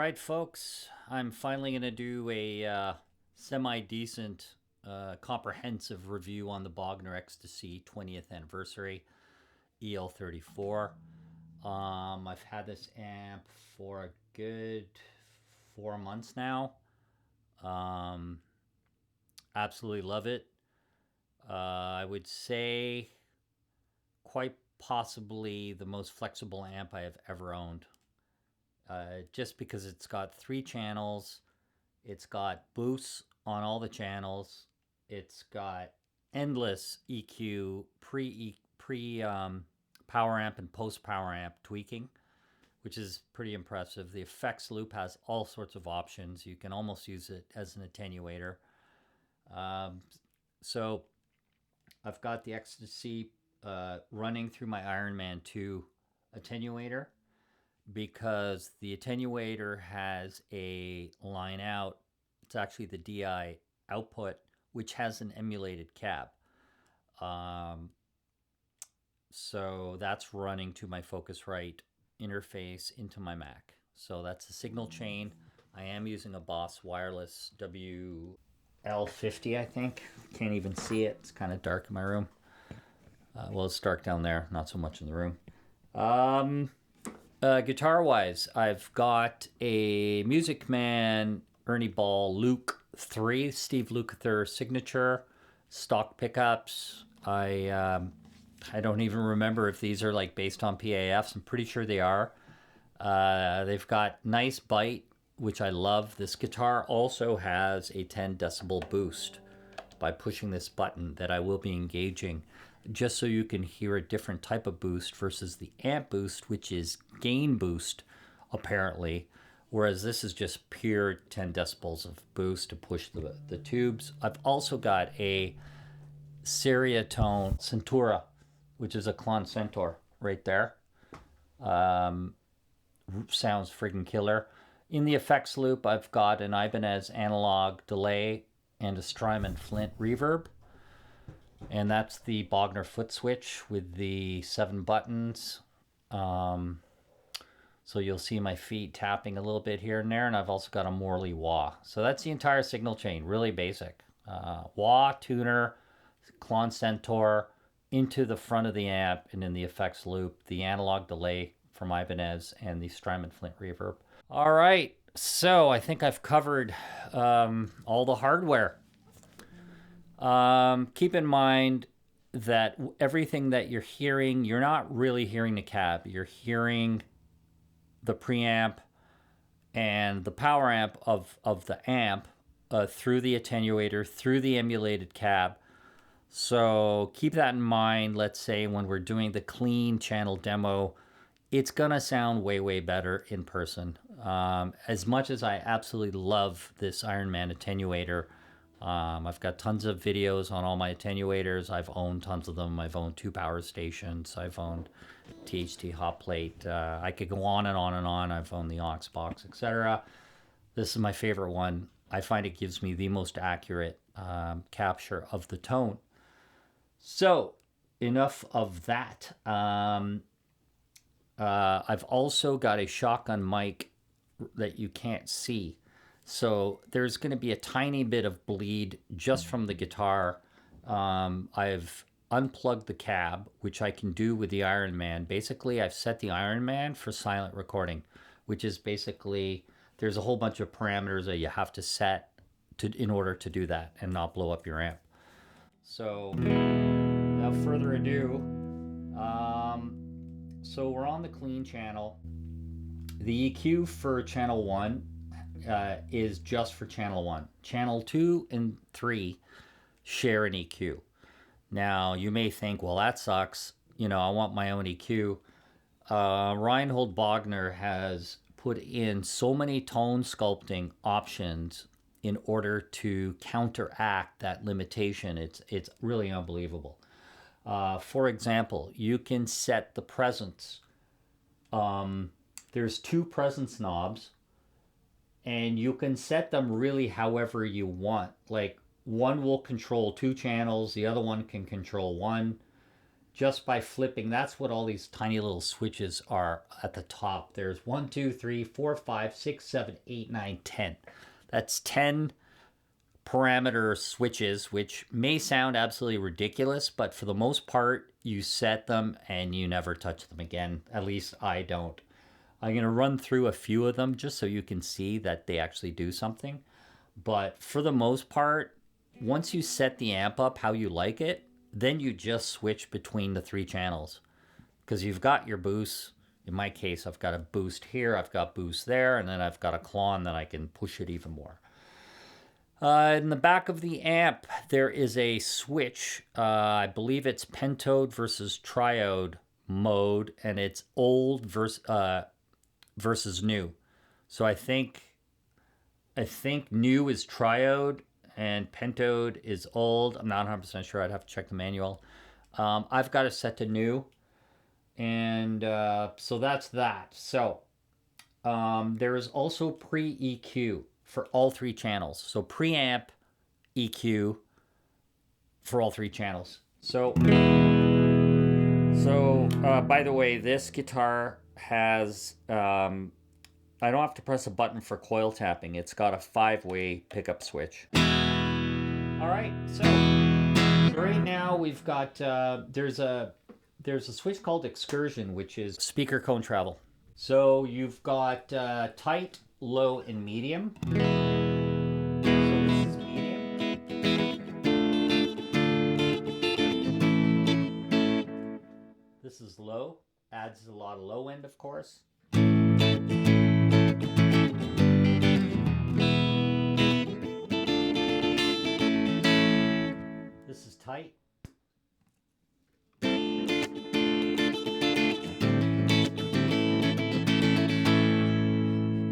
right, folks, I'm finally going to do a semi-decent, comprehensive review on the Bogner XTC 20th anniversary EL34. I've had this amp for a good 4 months now. Absolutely love it. I would say quite possibly the most flexible amp I have ever owned. Just because it's got 3 channels, it's got boosts on all the channels, it's got endless EQ, pre power amp and post power amp tweaking, which is pretty impressive. The effects loop has all sorts of options. You can almost use it as an attenuator. So I've got the XTC running through my Iron Man 2 attenuator, because the attenuator has a line out. It's actually the DI output, which has an emulated cab. So that's running to my Focusrite interface into my Mac. So that's the signal chain. I am using a Boss Wireless WL50, I think. Can't even see it. It's kind of dark in my room. Well, it's dark down there, not so much in the room. Guitar-wise, I've got a Music Man Ernie Ball Luke 3, Steve Lukather signature, stock pickups. I don't even remember if these are like based on PAFs. I'm pretty sure they are. They've got nice bite, which I love. This guitar also has a 10 decibel boost by pushing this button that I will be engaging, just so you can hear a different type of boost versus the amp boost, which is gain boost, apparently, whereas this is just pure 10 decibels of boost to push the tubes. I've also got a Seriatone Centura, which is a Klon Centaur right there. Sounds friggin' killer. In the effects loop, I've got an Ibanez analog delay and a Strymon Flint reverb. And that's the Bogner foot switch with the 7 buttons. So you'll see my feet tapping a little bit here and there. And I've also got a Morley wah. So that's the entire signal chain, really basic. Wah, tuner, Klon Centaur, into the front of the amp, and in the effects loop, the analog delay from Ibanez and the Strymon Flint reverb. All right, so I think I've covered all the hardware. Keep in mind that everything that you're hearing, you're not really hearing the cab. You're hearing the preamp and the power amp of the amp through the attenuator, through the emulated cab. So keep that in mind. Let's say when we're doing the clean channel demo, it's gonna sound way, way better in person. As much as I absolutely love this Iron Man attenuator, I've got tons of videos on all my attenuators. I've owned tons of them. I've owned 2 power stations. I've owned THT hot plate. I could go on and on and on. I've owned the aux box, etc. This is my favorite one. I find it gives me the most accurate capture of the tone. So enough of that. I've also got a shotgun mic that you can't see. So there's going to be a tiny bit of bleed just from the guitar. I've unplugged the cab, which I can do with the Iron Man. Basically, I've set the Iron Man for silent recording, which is basically, there's a whole bunch of parameters that you have to set in order to do that and not blow up your amp. So without further ado, so we're on the clean channel. The EQ for channel 1 is just for channel 1. Channel 2 and 3 share an EQ. Now, you may think, well, that sucks. You know, I want my own EQ. Reinhold Bogner has put in so many tone sculpting options in order to counteract that limitation. It's really unbelievable. For example, you can set the presence. There's 2 presence knobs, and you can set them really however you want. Like, one will control 2 channels, the other one can control 1. just by flipping. That's what all these tiny little switches are at the top. There's 1, 2, 3, 4, 5, 6, 7, 8, 9, 10. That's 10 parameter switches, which may sound absolutely ridiculous, but for the most part, you set them and you never touch them again. At least I don't. I'm going to run through a few of them just so you can see that they actually do something. But for the most part, once you set the amp up how you like it, then you just switch between the 3 channels. Because you've got your boosts. In my case, I've got a boost here, I've got boost there, and then I've got a clone that I can push it even more. In the back of the amp, there is a switch. I believe it's pentode versus triode mode, and it's old versus new. So I think new is triode and pentode is old. I'm not 100% sure. I'd have to check the manual. I've got it set to new, and so that's that. So there is also pre-EQ for all 3 channels. So preamp EQ for all 3 channels. So by the way, this guitar has, I don't have to press a button for coil tapping. It's got a 5-way pickup switch. All right, so right now we've got, there's a switch called Excursion, which is speaker cone travel. So you've got tight, low, and medium. So this is medium. This is low. Adds a lot of low end, of course. This is tight.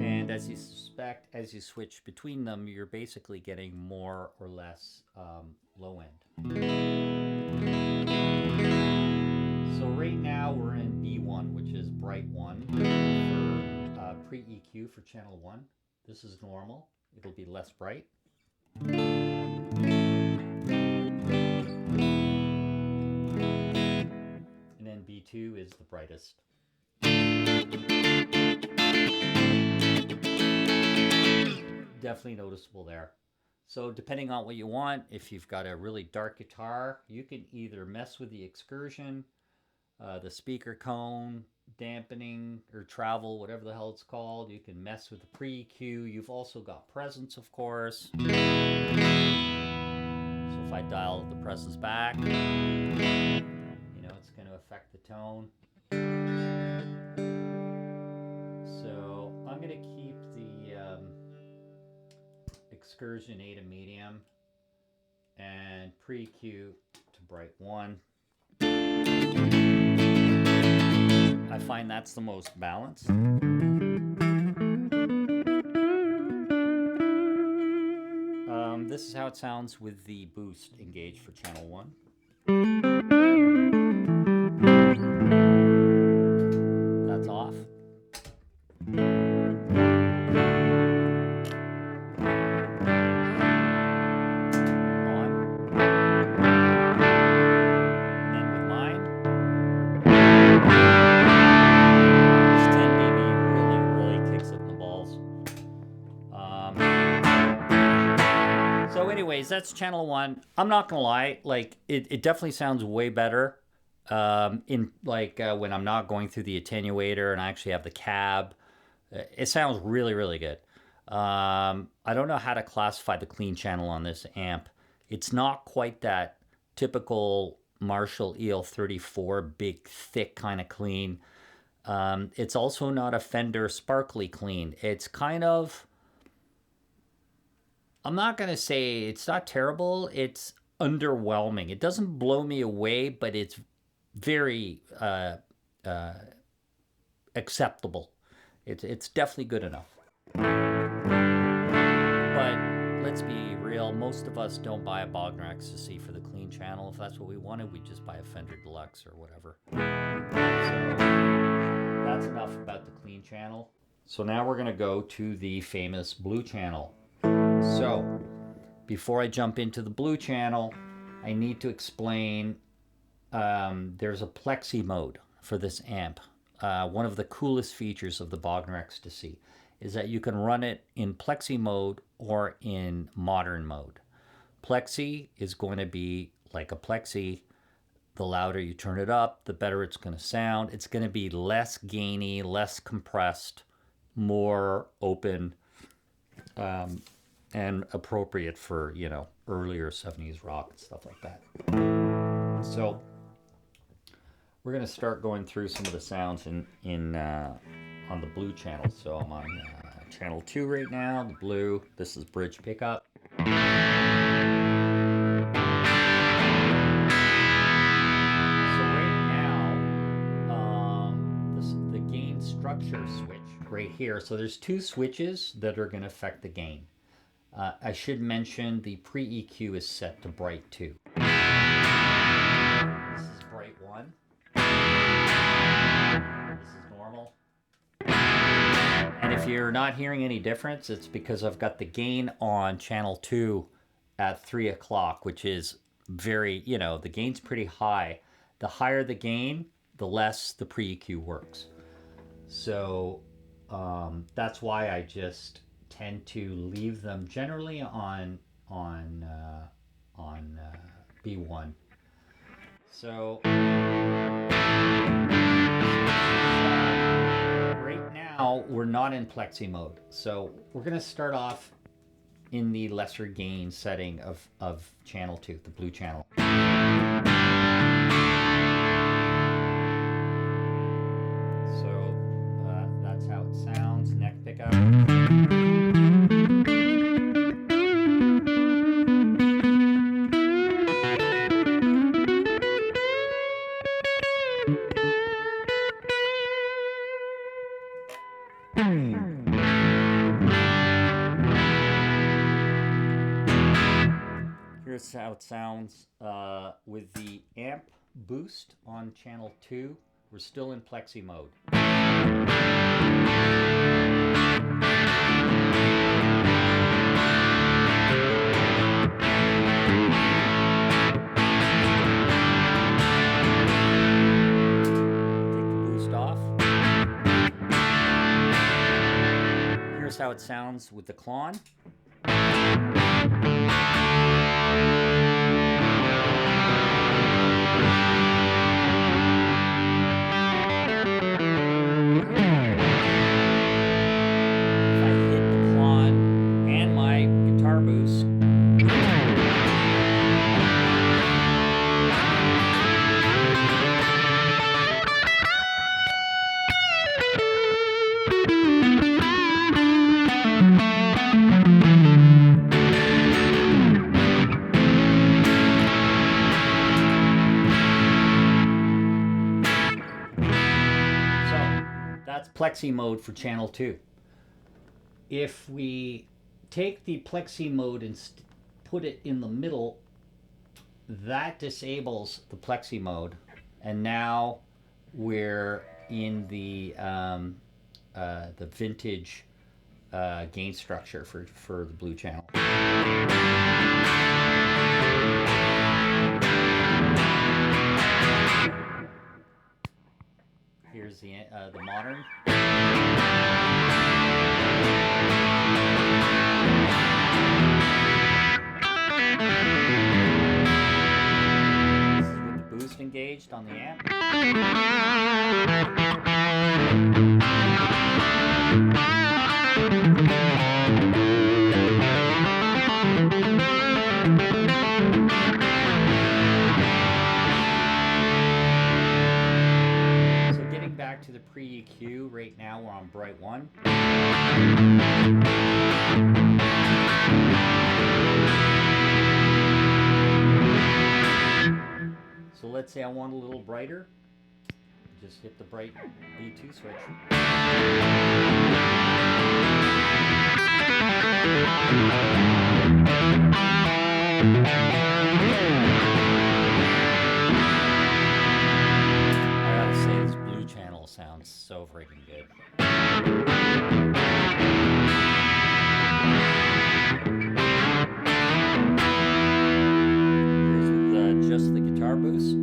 And as you suspect, as you switch between them, you're basically getting more or less low end. So right now we're in B1, which is bright 1 for pre-EQ for channel 1. This is normal. It'll be less bright. And then B2 is the brightest. Definitely noticeable there. So depending on what you want, if you've got a really dark guitar, you can either mess with the Excursion, the speaker cone, dampening or travel, whatever the hell it's called. You can mess with the pre-EQ. You've also got presence, of course. So if I dial the presence back, you know, it's going to affect the tone. So I'm going to keep the Excursion A to medium and pre-EQ to bright 1. I find that's the most balanced. This is how it sounds with the boost engaged for channel 1. That's off. That's channel 1. I'm not gonna lie, like it definitely sounds way better in like when I'm not going through the attenuator and I actually have the cab. It sounds really, really good. I don't know how to classify the clean channel on this amp. It's not quite that typical Marshall EL34 big thick kind of clean. It's also not a Fender sparkly clean. It's kind of, I'm not going to say it's not terrible. It's underwhelming. It doesn't blow me away, but it's very acceptable. It's definitely good enough. But let's be real. Most of us don't buy a Bogner XTC for the clean channel. If that's what we wanted, we'd just buy a Fender Deluxe or whatever. So that's enough about the clean channel. So now we're going to go to the famous blue channel. So, before I jump into the blue channel, I need to explain there's a plexi mode for this amp. One of the coolest features of the Bogner XTC is that you can run it in plexi mode or in modern mode. Plexi is going to be like a plexi. The louder you turn it up, the better it's going to sound. It's going to be less gainy, less compressed, more open, and appropriate for, you know, earlier 70s rock and stuff like that. So we're going to start going through some of the sounds on the blue channel. So I'm on channel 2 right now, the blue. This is bridge pickup. So right now, the gain structure switch right here. So there's 2 switches that are going to affect the gain. I should mention the pre-EQ is set to bright 2. This is bright 1. This is normal. And if you're not hearing any difference, it's because I've got the gain on channel 2 at 3 o'clock, which is very, you know, the gain's pretty high. The higher the gain, the less the pre-EQ works. So that's why I just tend to leave them generally on B1. So right now we're not in plexi mode. So we're going to start off in the lesser gain setting of channel 2, the blue channel. So that's how it sounds. Neck pickup. Here's how it sounds with the amp boost on channel 2. We're still in plexi mode. Take the boost off. Here's how it sounds with the clon. Plexi mode for channel 2. If we take the plexi mode and put it in the middle, that disables the plexi mode, and now we're in the vintage gain structure for the blue channel. Here's the modern. This is with the boost engaged on the amp. To the pre-EQ, right now we're on bright 1. So let's say I want a little brighter. Just hit the bright B2 switch. Sounds so freaking good. Here's just the guitar boost.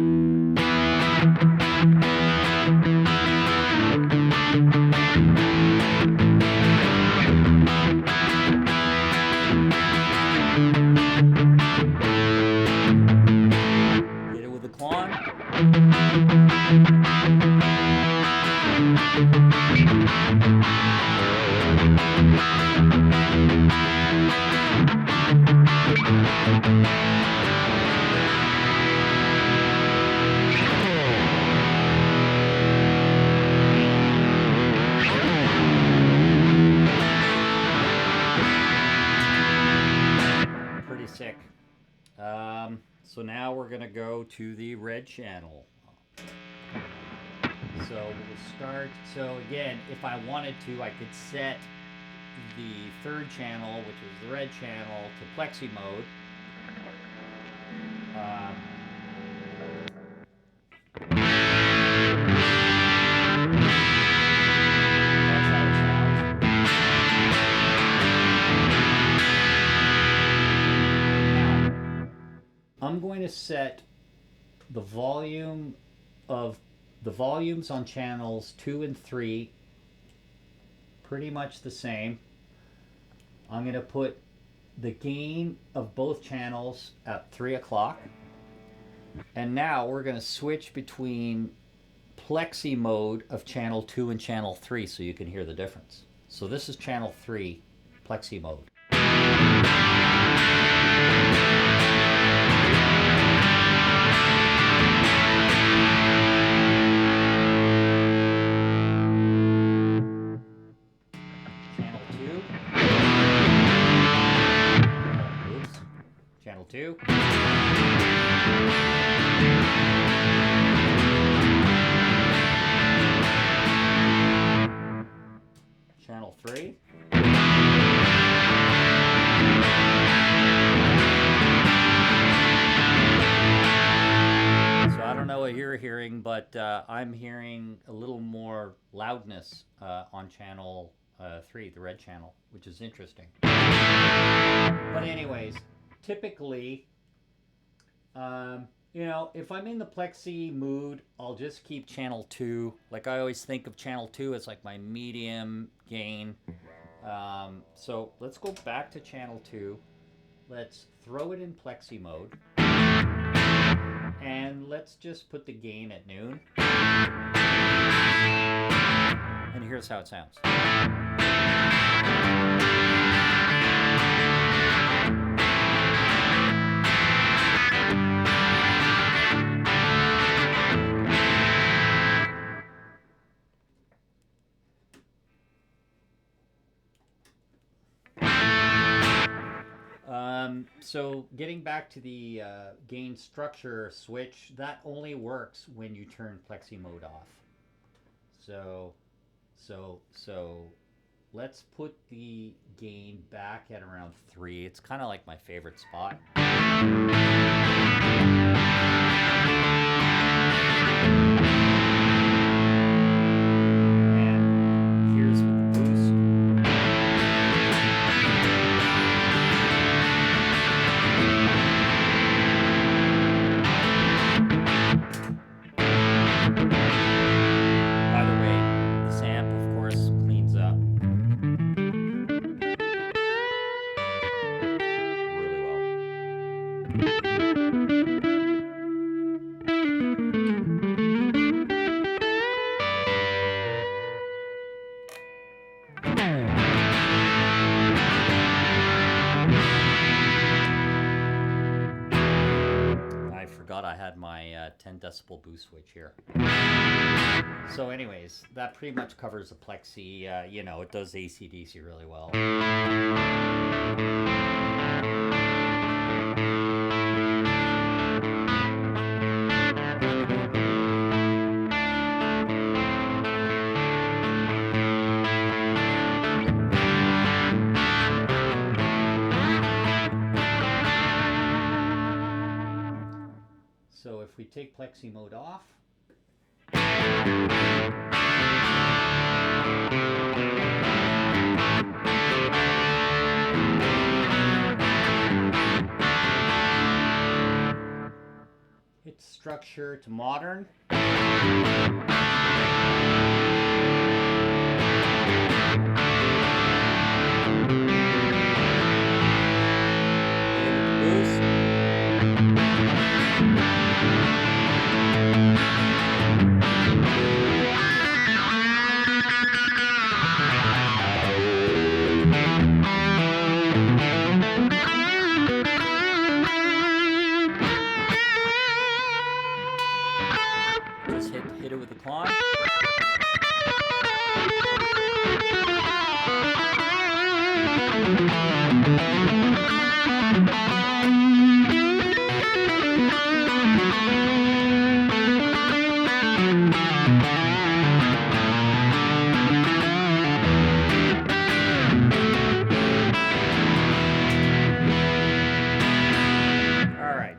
Pretty sick. So now we're going to go to the red channel. So we'll start. So again, if I wanted to, I could set the third channel, which is the red channel, to plexi mode. That's how it sounds. Now, I'm going to set the volume of the volumes on channels 2 and 3 pretty much the same. I'm going to put the gain of both channels at 3 o'clock. And now we're going to switch between plexi mode of channel 2 and channel 3 so you can hear the difference. So this is channel 3, plexi mode. Channel 2. Channel 3. So I don't know what you're hearing, but I'm hearing a little more loudness on channel 3, the red channel, which is interesting. But anyways, typically, you know, if I'm in the plexi mood, I'll just keep channel 2. Like I always think of channel 2 as like my medium gain. So let's go back to channel 2. Let's throw it in plexi mode. And let's just put the gain at noon. And here's how it sounds. So getting back to the gain structure switch, that only works when you turn plexi mode off. So let's put the gain back at around 3. It's kind of like my favorite spot. And here's with the boost. I had my 10 decibel boost switch here. So anyways, that pretty much covers the plexi. You know, it does AC/DC really well. So if we take plexi mode off, hit structure to modern.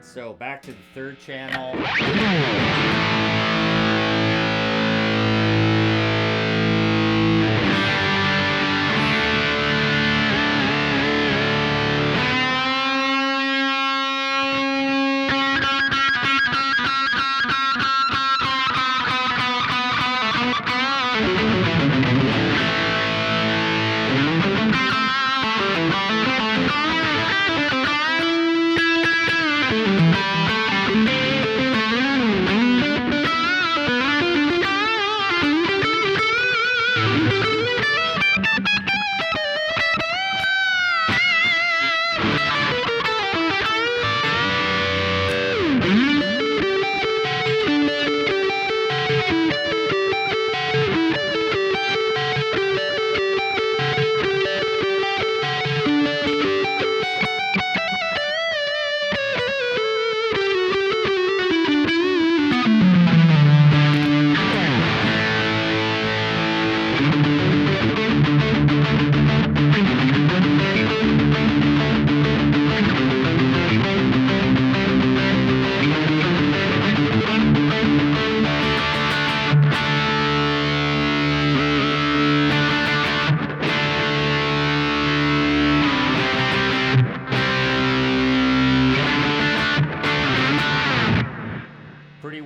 So back to the third channel.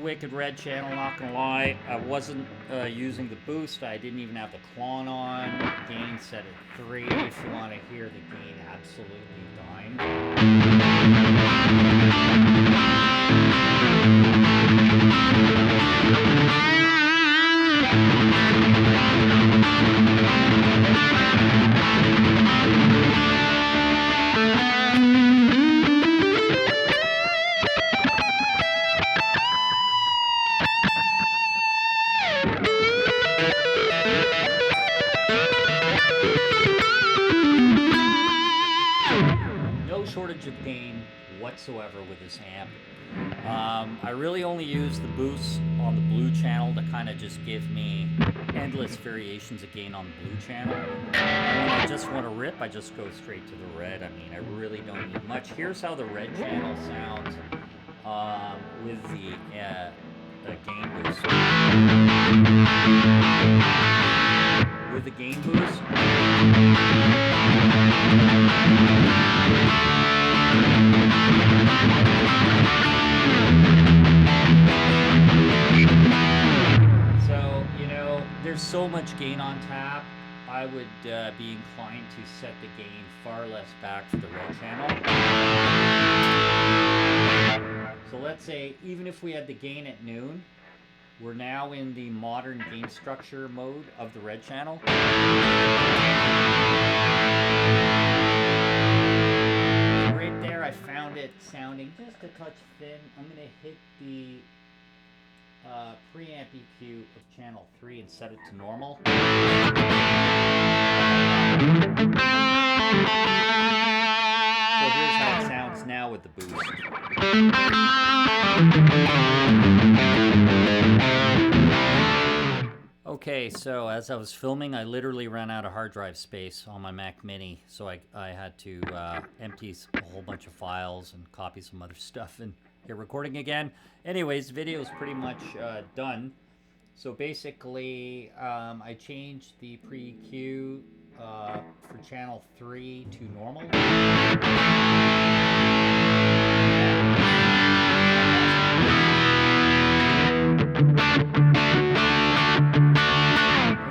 Wicked red channel, not gonna lie. I wasn't using the boost. I didn't even have the clon on. Gain set at 3 if you want to hear the gain absolutely dying. Shortage of gain whatsoever with this amp. I really only use the boost on the blue channel to kind of just give me endless variations of gain on the blue channel. And when I just want to rip, I just go straight to the red. I mean, I really don't need much. Here's how the red channel sounds with the gain boost. With the gain boost. So, you know, there's so much gain on tap, I would be inclined to set the gain far less back for the red channel. So let's say, even if we had the gain at noon, we're now in the modern gain structure mode of the red channel. Right there, I found it sounding just a touch thin. I'm going to hit the preamp EQ of channel 3 and set it to normal. So here's how it sounds now with the boost. Okay, so as I was filming, I literally ran out of hard drive space on my Mac Mini, so I had to empty a whole bunch of files and copy some other stuff and get recording again. Anyways, the video is pretty much done. So basically, I changed the pre-EQ for channel 3 to normal.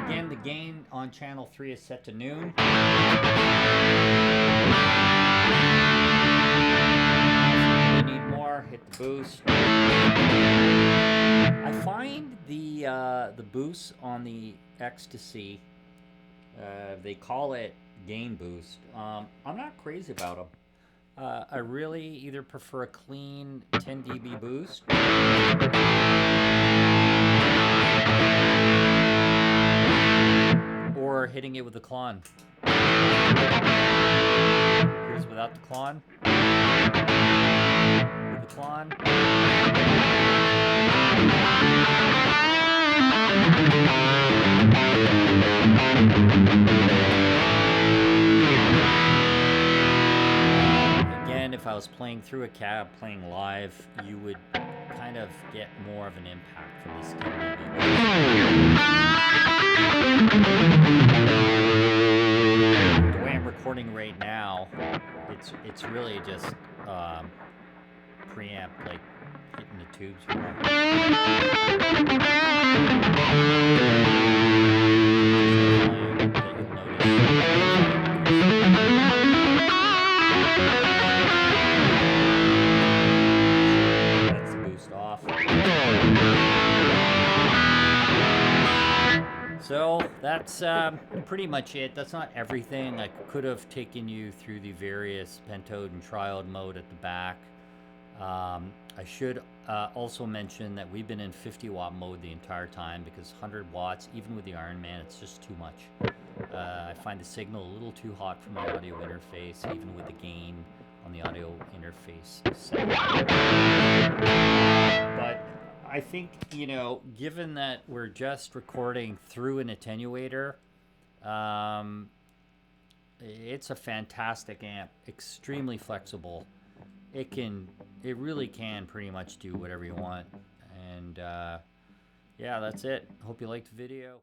Again, the gain on channel 3 is set to noon. If you need more, hit the boost. I find the boost on the XTC, they call it gain boost. I'm not crazy about them. I really either prefer a clean 10 dB boost or hitting it with a clon. without the clon. With the clon. Again, if I was playing through a cab, playing live, you would kind of get more of an impact from this technique. The way I'm recording right now, it's really just preamp, like hitting the tubes. That's the boost off. So that's pretty much it. That's not everything. I could have taken you through the various pentode and triode mode at the back. I should also mention that we've been in 50 watt mode the entire time, because 100 watts, even with the Iron Man, it's just too much. I find the signal a little too hot for my audio interface, even with the gain on the audio interface setting. But I think, you know, given that we're just recording through an attenuator, it's a fantastic amp, extremely flexible. It really can pretty much do whatever you want. And yeah, that's it. Hope you liked the video.